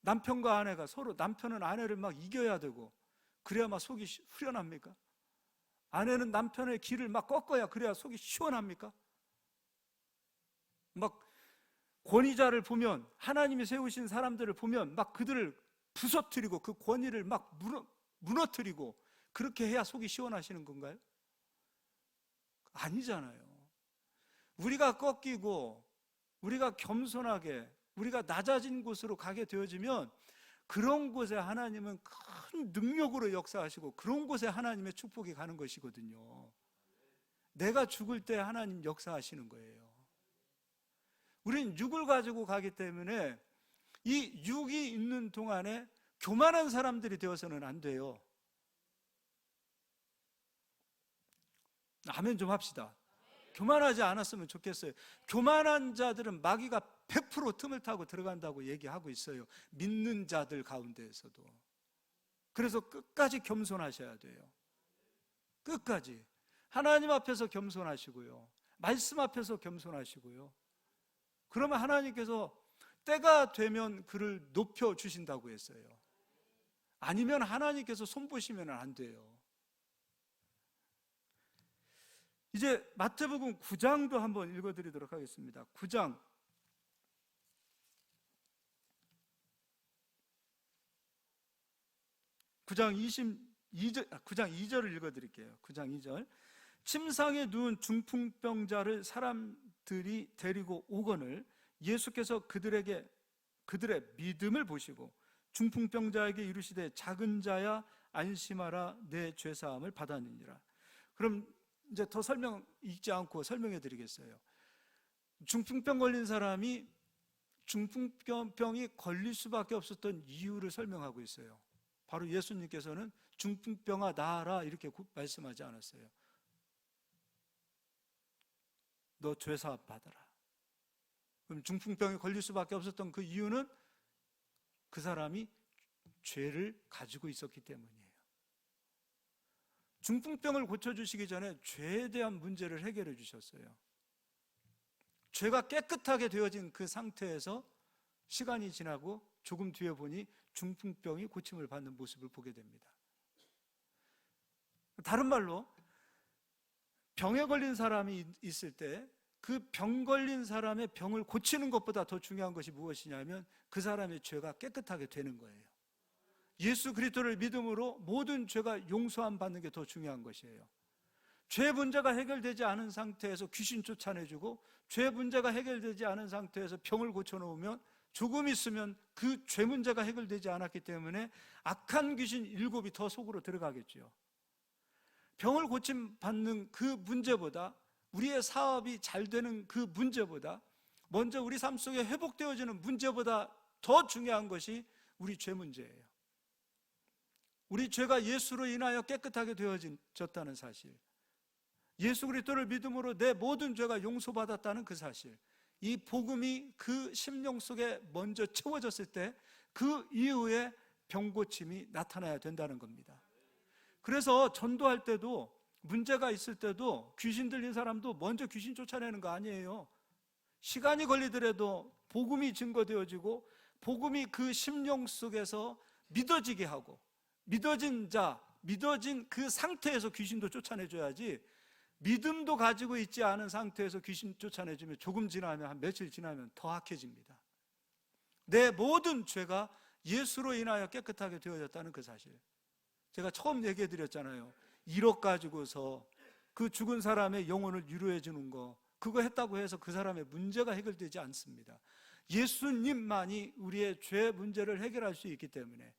남편과 아내가 서로, 남편은 아내를 막 이겨야 되고, 그래야 막 속이 후련합니까? 아내는 남편의 길을 막 꺾어야 그래야 속이 시원합니까? 막 권위자를 보면, 하나님이 세우신 사람들을 보면 막 그들을 부서뜨리고 그 권위를 막 무너뜨리고 그렇게 해야 속이 시원하시는 건가요? 아니잖아요. 우리가 꺾이고 우리가 겸손하게 우리가 낮아진 곳으로 가게 되어지면 그런 곳에 하나님은 큰 능력으로 역사하시고 그런 곳에 하나님의 축복이 가는 것이거든요. 내가 죽을 때 하나님 역사하시는 거예요. 우린 육을 가지고 가기 때문에 이 육이 있는 동안에 교만한 사람들이 되어서는 안 돼요. 아멘 좀 합시다. 교만하지 않았으면 좋겠어요. 교만한 자들은 마귀가 100% 틈을 타고 들어간다고 얘기하고 있어요. 믿는 자들 가운데에서도. 그래서 끝까지 겸손하셔야 돼요. 끝까지. 하나님 앞에서 겸손하시고요. 말씀 앞에서 겸손하시고요. 그러면 하나님께서 때가 되면 그를 높여주신다고 했어요. 아니면 하나님께서 손보시면 안 돼요. 이제 마태복음 9장도 한번 읽어드리도록 하겠습니다. 9장 2절을 읽어드릴게요. 9장 2절. 침상에 누운 중풍병자를 사람들이 데리고 오거늘 예수께서 그들의 믿음을 보시고 중풍병자에게 이르시되 작은 자야 안심하라 내 죄사함을 받았느니라. 그럼 이제 더 설명 읽지 않고 설명해 드리겠어요. 중풍병 걸린 사람이 중풍병이 걸릴 수밖에 없었던 이유를 설명하고 있어요. 바로 예수님께서는 중풍병아 나아라 이렇게 말씀하지 않았어요. 너 죄사함 받아라. 그럼 중풍병이 걸릴 수밖에 없었던 그 이유는 그 사람이 죄를 가지고 있었기 때문이에요. 중풍병을 고쳐주시기 전에 죄에 대한 문제를 해결해 주셨어요. 죄가 깨끗하게 되어진 그 상태에서 시간이 지나고 조금 뒤에 보니 중풍병이 고침을 받는 모습을 보게 됩니다. 다른 말로 병에 걸린 사람이 있을 때 그 병 걸린 사람의 병을 고치는 것보다 더 중요한 것이 무엇이냐면 그 사람의 죄가 깨끗하게 되는 거예요. 예수 그리스도를 믿음으로 모든 죄가 용서함 받는 게 더 중요한 것이에요. 죄 문제가 해결되지 않은 상태에서 귀신 쫓아내주고 죄 문제가 해결되지 않은 상태에서 병을 고쳐놓으면 조금 있으면 그 죄 문제가 해결되지 않았기 때문에 악한 귀신 7이 더 속으로 들어가겠죠. 병을 고침받는 그 문제보다 우리의 사업이 잘 되는 그 문제보다 먼저 우리 삶 속에 회복되어지는 문제보다 더 중요한 것이 우리 죄 문제예요. 우리 죄가 예수로 인하여 깨끗하게 되어졌다는 사실, 예수 그리스도를 믿음으로 내 모든 죄가 용서받았다는 그 사실, 이 복음이 그 심령 속에 먼저 채워졌을 때 그 이후에 병고침이 나타나야 된다는 겁니다. 그래서 전도할 때도 문제가 있을 때도 귀신 들린 사람도 먼저 귀신 쫓아내는 거 아니에요. 시간이 걸리더라도 복음이 증거되어지고 복음이 그 심령 속에서 믿어지게 하고 믿어진 그 상태에서 귀신도 쫓아내줘야지, 믿음도 가지고 있지 않은 상태에서 귀신 쫓아내주면 조금 지나면, 한 며칠 지나면 더 악해집니다. 내 모든 죄가 예수로 인하여 깨끗하게 되어졌다는 그 사실, 제가 처음 얘기해 드렸잖아요. 1억 가지고서 그 죽은 사람의 영혼을 위로해 주는 거, 그거 했다고 해서 그 사람의 문제가 해결되지 않습니다. 예수님만이 우리의 죄 문제를 해결할 수 있기 때문에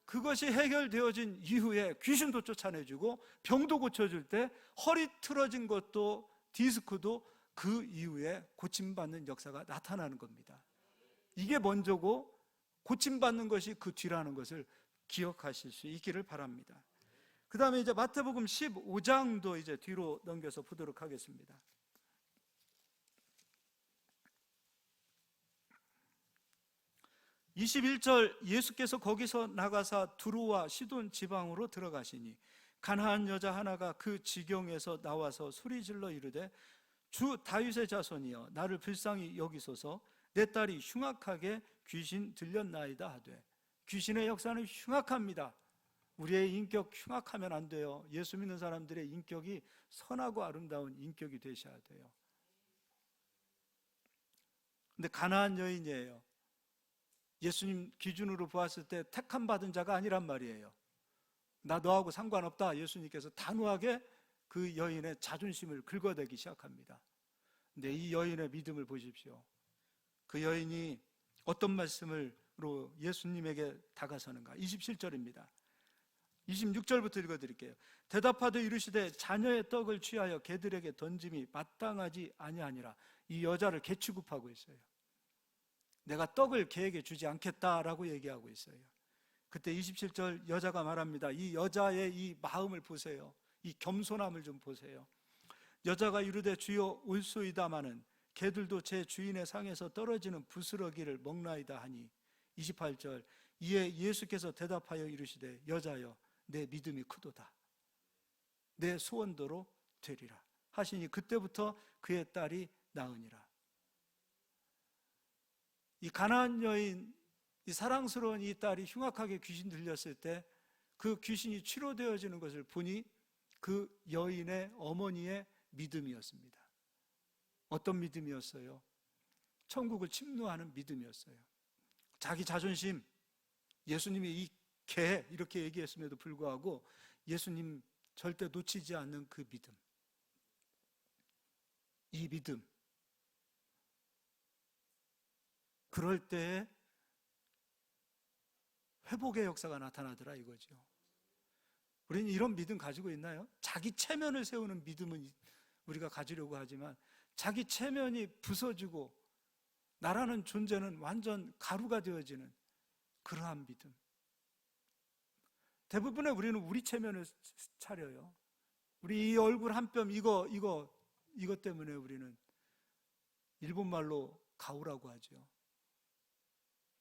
그것이 해결되어진 이후에 귀신도 쫓아내주고 병도 고쳐줄 때 허리 틀어진 것도 디스크도 그 이후에 고침받는 역사가 나타나는 겁니다. 이게 먼저고 고침받는 것이 그 뒤라는 것을 기억하실 수 있기를 바랍니다. 그 다음에 이제 마태복음 15장도 이제 뒤로 넘겨서 보도록 하겠습니다. 21절, 예수께서 거기서 나가사 두로와 시돈 지방으로 들어가시니 가나안 여자 하나가 그 지경에서 나와서 소리질러 이르되 주 다윗의 자손이여 나를 불쌍히 여기소서, 내 딸이 흉악하게 귀신 들렸나이다 하되. 귀신의 역사는 흉악합니다. 우리의 인격 흉악하면 안 돼요. 예수 믿는 사람들의 인격이 선하고 아름다운 인격이 되셔야 돼요. 근데 가나안 여인이에요. 예수님 기준으로 보았을 때 택함 받은 자가 아니란 말이에요. 나 너하고 상관없다. 예수님께서 단호하게 그 여인의 자존심을 긁어대기 시작합니다. 근데 이 여인의 믿음을 보십시오. 그 여인이 어떤 말씀으로 예수님에게 다가서는가? 27절입니다. 26절부터 읽어드릴게요. 대답하되 이르시되 자녀의 떡을 취하여 개들에게 던짐이 마땅하지 아니하니라. 이 여자를 개 취급하고 있어요. 내가 떡을 개에게 주지 않겠다라고 얘기하고 있어요. 그때 27절 여자가 말합니다. 이 여자의 이 마음을 보세요. 이 겸손함을 좀 보세요. 여자가 이르되 주여 올소이다마는 개들도 제 주인의 상에서 떨어지는 부스러기를 먹나이다 하니 28절 이에 예수께서 대답하여 이르시되 여자여 내 믿음이 크도다. 내 소원대로 되리라 하시니 그때부터 그의 딸이 나으니라. 이 가나안 여인, 이 사랑스러운 이 딸이 흉악하게 귀신 들렸을 때 그 귀신이 치료되어지는 것을 보니 그 여인의 어머니의 믿음이었습니다. 어떤 믿음이었어요? 천국을 침노하는 믿음이었어요. 자기 자존심, 예수님이 이 개 이렇게 얘기했음에도 불구하고 예수님 절대 놓치지 않는 그 믿음, 이 믿음, 그럴 때에 회복의 역사가 나타나더라 이거죠. 우리는 이런 믿음 가지고 있나요? 자기 체면을 세우는 믿음은 우리가 가지려고 하지만 자기 체면이 부서지고 나라는 존재는 완전 가루가 되어지는 그러한 믿음. 대부분의 우리는 우리 체면을 차려요. 우리 이 얼굴 한 뼘 이것 때문에 우리는 일본말로 가오라고 하죠.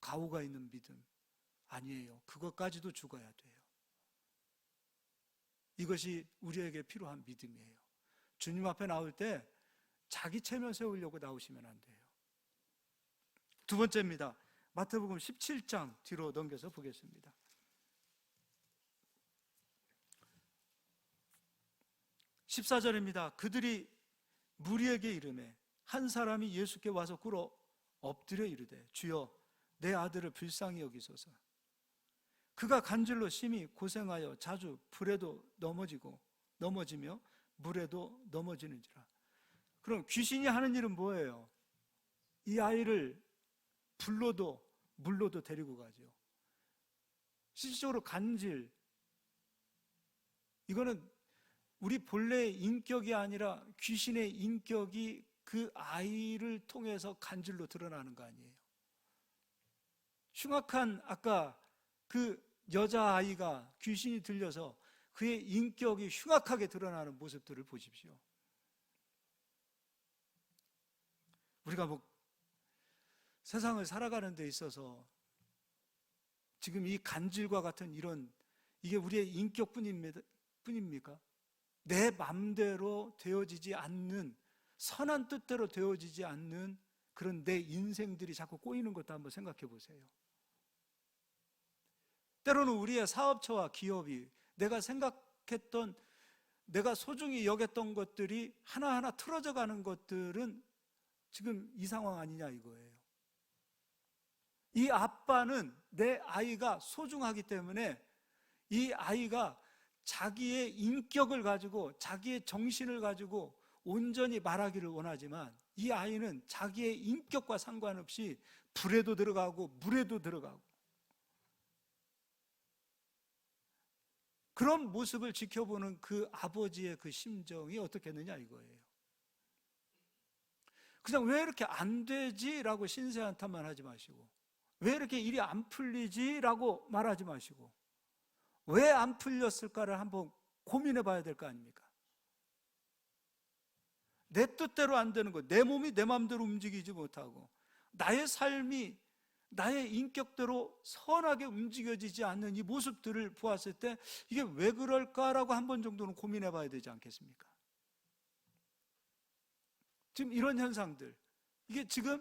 가오가 있는 믿음 아니에요. 그것까지도 죽어야 돼요. 이것이 우리에게 필요한 믿음이에요. 주님 앞에 나올 때 자기 체면 세우려고 나오시면 안 돼요. 두 번째입니다. 마태복음 17장 뒤로 넘겨서 보겠습니다. 14절입니다. 그들이 무리에게 이르매 한 사람이 예수께 와서 꿇어 엎드려 이르되 주여 내 아들을 불쌍히 여기소서. 그가 간질로 심히 고생하여 자주 불에도 넘어지며 물에도 넘어지는지라. 그럼 귀신이 하는 일은 뭐예요? 이 아이를 불로도 물로도 데리고 가죠. 실질적으로 간질, 이거는 우리 본래의 인격이 아니라 귀신의 인격이 그 아이를 통해서 간질로 드러나는 거 아니에요. 흉악한 아까 그 여자아이가 귀신이 들려서 그의 인격이 흉악하게 드러나는 모습들을 보십시오. 우리가 세상을 살아가는 데 있어서 지금 이 간질과 같은 이게 우리의 인격뿐입니까? 내 맘대로 되어지지 않는, 선한 뜻대로 되어지지 않는 그런 내 인생들이 자꾸 꼬이는 것도 한번 생각해 보세요. 때로는 우리의 사업처와 기업이 내가 생각했던, 내가 소중히 여겼던 것들이 하나하나 틀어져 가는 것들은 지금 이 상황 아니냐 이거예요. 이 아빠는 내 아이가 소중하기 때문에 이 아이가 자기의 인격을 가지고 자기의 정신을 가지고 온전히 말하기를 원하지만 이 아이는 자기의 인격과 상관없이 불에도 들어가고 물에도 들어가고 그런 모습을 지켜보는 그 아버지의 그 심정이 어떻겠느냐 이거예요. 그냥 왜 이렇게 안 되지? 라고 신세한탄만 하지 마시고 왜 이렇게 일이 안 풀리지? 라고 말하지 마시고 왜 안 풀렸을까를 한번 고민해 봐야 될 거 아닙니까? 내 뜻대로 안 되는 거, 내 몸이 내 마음대로 움직이지 못하고 나의 삶이 나의 인격대로 선하게 움직여지지 않는 이 모습들을 보았을 때 이게 왜 그럴까라고 한 번 정도는 고민해 봐야 되지 않겠습니까? 지금 이런 현상들, 이게 지금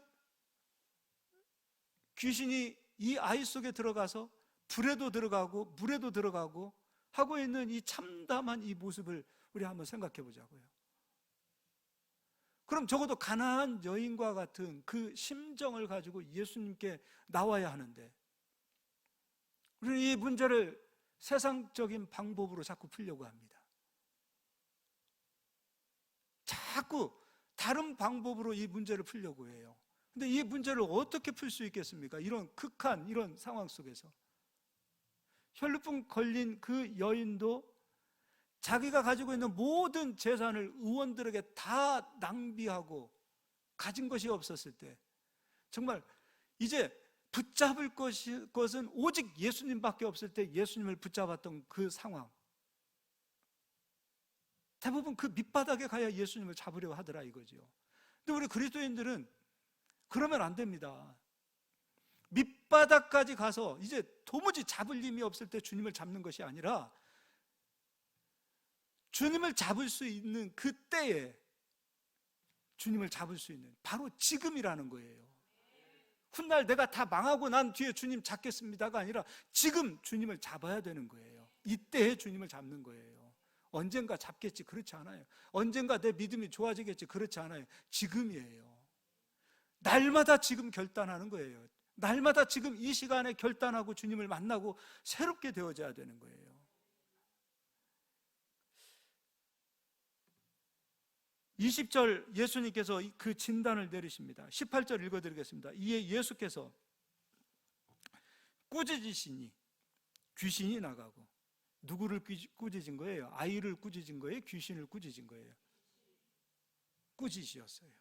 귀신이 이 아이 속에 들어가서 불에도 들어가고 물에도 들어가고 하고 있는 이 참담한 이 모습을 우리 한번 생각해 보자고요. 그럼 적어도 가나안 여인과 같은 그 심정을 가지고 예수님께 나와야 하는데 우리는 이 문제를 세상적인 방법으로 자꾸 풀려고 합니다. 자꾸 다른 방법으로 이 문제를 풀려고 해요. 근데 이 문제를 어떻게 풀 수 있겠습니까? 이런 극한 이런 상황 속에서 혈루증 걸린 그 여인도 자기가 가지고 있는 모든 재산을 의원들에게 다 낭비하고 가진 것이 없었을 때 정말 이제 붙잡을 것은 오직 예수님밖에 없을 때 예수님을 붙잡았던 그 상황, 대부분 그 밑바닥에 가야 예수님을 잡으려 하더라 이거죠. 근데 우리 그리스도인들은 그러면 안 됩니다. 밑바닥까지 가서 이제 도무지 잡을 힘이 없을 때 주님을 잡는 것이 아니라 주님을 잡을 수 있는 그때에 주님을 잡을 수 있는 바로 지금이라는 거예요. 훗날 내가 다 망하고 난 뒤에 주님 잡겠습니다가 아니라 지금 주님을 잡아야 되는 거예요. 이때에 주님을 잡는 거예요. 언젠가 잡겠지, 그렇지 않아요. 언젠가 내 믿음이 좋아지겠지, 그렇지 않아요. 지금이에요. 날마다 지금 결단하는 거예요. 날마다 지금 이 시간에 결단하고 주님을 만나고 새롭게 되어져야 되는 거예요. 20절 예수님께서 그 진단을 내리십니다. 18절 읽어드리겠습니다. 이에 예수께서 꾸짖으시니 귀신이 나가고, 누구를 꾸짖은 거예요? 아이를 꾸짖은 거예요? 귀신을 꾸짖은 거예요? 꾸짖으셨어요.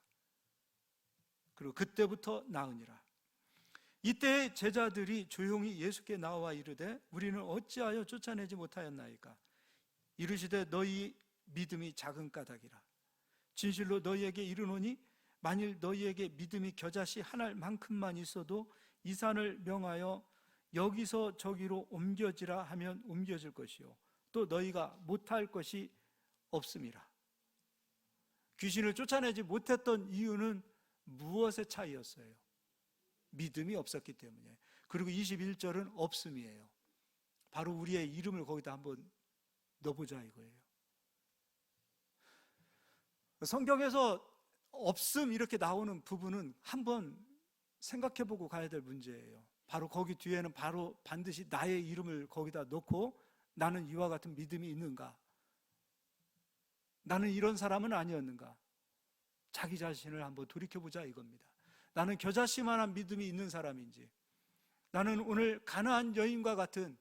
그리고 그때부터 나으니라. 이때 제자들이 조용히 예수께 나와 이르되 우리는 어찌하여 쫓아내지 못하였나이까? 이르시되 너희 믿음이 작은 까닭이라. 진실로 너희에게 이르노니 만일 너희에게 믿음이 겨자씨 한 알만큼만 있어도 이 산을 명하여 여기서 저기로 옮겨지라 하면 옮겨질 것이요 또 너희가 못할 것이 없음이라. 귀신을 쫓아내지 못했던 이유는 무엇의 차이였어요? 믿음이 없었기 때문에. 그리고 21절은 없음이에요. 바로 우리의 이름을 거기다 한번 넣어보자 이거예요. 성경에서 없음 이렇게 나오는 부분은 한번 생각해보고 가야 될 문제예요. 바로 거기 뒤에는 바로 반드시 나의 이름을 거기다 넣고 나는 이와 같은 믿음이 있는가? 나는 이런 사람은 아니었는가? 자기 자신을 한번 돌이켜보자 이겁니다. 나는 겨자씨만한 믿음이 있는 사람인지, 나는 오늘 가나안 여인과 같은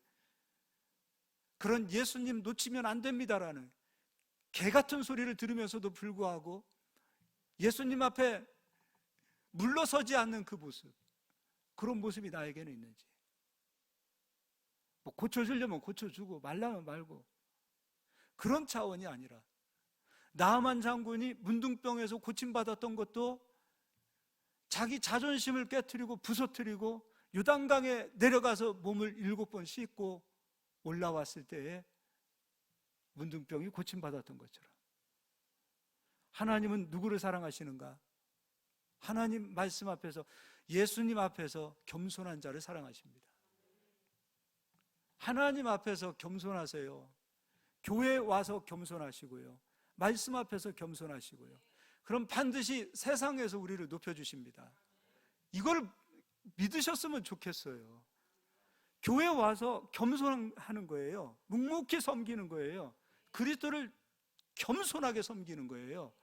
그런 예수님 놓치면 안 됩니다라는 개 같은 소리를 들으면서도 불구하고 예수님 앞에 물러서지 않는 그 모습, 그런 모습이 나에게는 있는지, 뭐 고쳐주려면 고쳐주고 말라면 말고 그런 차원이 아니라, 나아만 장군이 문둥병에서 고침받았던 것도 자기 자존심을 깨트리고 부서뜨리고 요단강에 내려가서 몸을 7번 씻고 올라왔을 때에 문둥병이 고침받았던 것처럼, 하나님은 누구를 사랑하시는가? 하나님 말씀 앞에서, 예수님 앞에서 겸손한 자를 사랑하십니다. 하나님 앞에서 겸손하세요. 교회에 와서 겸손하시고요, 말씀 앞에서 겸손하시고요, 그럼 반드시 세상에서 우리를 높여주십니다. 이걸 믿으셨으면 좋겠어요. 교회에 와서 겸손하는 거예요. 묵묵히 섬기는 거예요. 그리스도를 겸손하게 섬기는 거예요.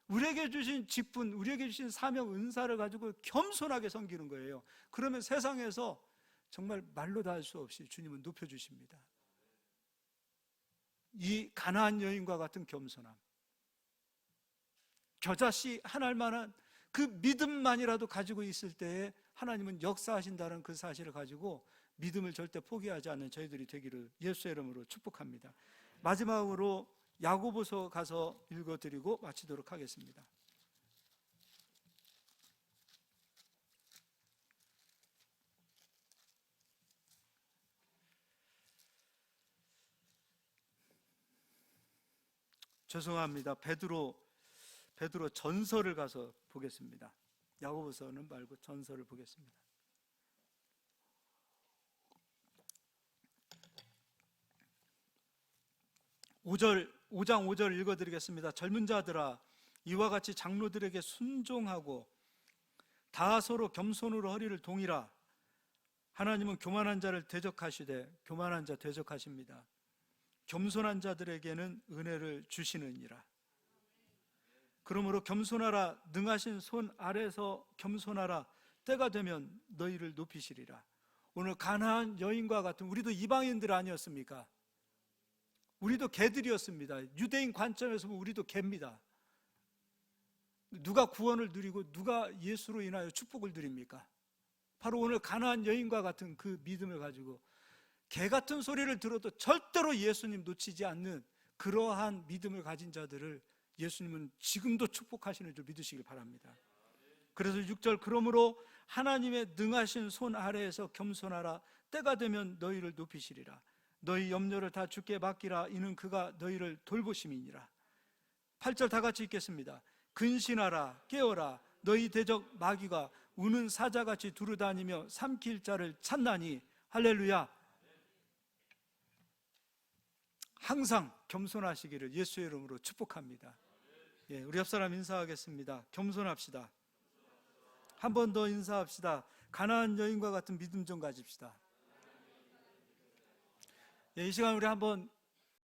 우리에게 주신 직분, 우리에게 주신 사명, 은사를 가지고 겸손하게 섬기는 거예요. 그러면 세상에서 정말 말로 다 할 수 없이 주님은 높여주십니다. 이 가나안 여인과 같은 겸손함, 겨자씨 한 알만한 그 믿음만이라도 가지고 있을 때에 하나님은 역사하신다는 그 사실을 가지고 믿음을 절대 포기하지 않는 저희들이 되기를 예수의 이름으로 축복합니다. 마지막으로 야고보서 가서 읽어드리고 마치도록 하겠습니다. 죄송합니다. 베드로 전서를 가서 보겠습니다. 야고보서는 말고 전서를 보겠습니다. 5장 5절 읽어드리겠습니다. 젊은 자들아, 이와 같이 장로들에게 순종하고 다 서로 겸손으로 허리를 동이라. 하나님은 교만한 자를 대적하시되 교만한 자 대적하십니다. 겸손한 자들에게는 은혜를 주시느니라. 그러므로 겸손하라. 능하신 손 아래에서 겸손하라. 때가 되면 너희를 높이시리라. 오늘 가나안 여인과 같은, 우리도 이방인들 아니었습니까? 우리도 개들이었습니다. 유대인 관점에서 보면 우리도 개입니다. 누가 구원을 누리고 누가 예수로 인하여 축복을 누립니까? 바로 오늘 가나안 여인과 같은 그 믿음을 가지고 개 같은 소리를 들어도 절대로 예수님 놓치지 않는 그러한 믿음을 가진 자들을 예수님은 지금도 축복하시는 줄 믿으시길 바랍니다. 그래서 6절, 그러므로 하나님의 능하신 손 아래에서 겸손하라. 때가 되면 너희를 높이시리라. 너희 염려를 다 주께 맡기라. 이는 그가 너희를 돌보심이니라. 8절 다 같이 읽겠습니다. 근신하라. 깨어라. 너희 대적 마귀가 우는 사자같이 두루다니며 삼킬 자를 찾나니. 할렐루야. 항상 겸손하시기를 예수의 이름으로 축복합니다. 예, 우리 옆사람 인사하겠습니다. 겸손합시다. 한 번 더 인사합시다. 가나안 여인과 같은 믿음 좀 가집시다. 예, 이 시간 우리 한번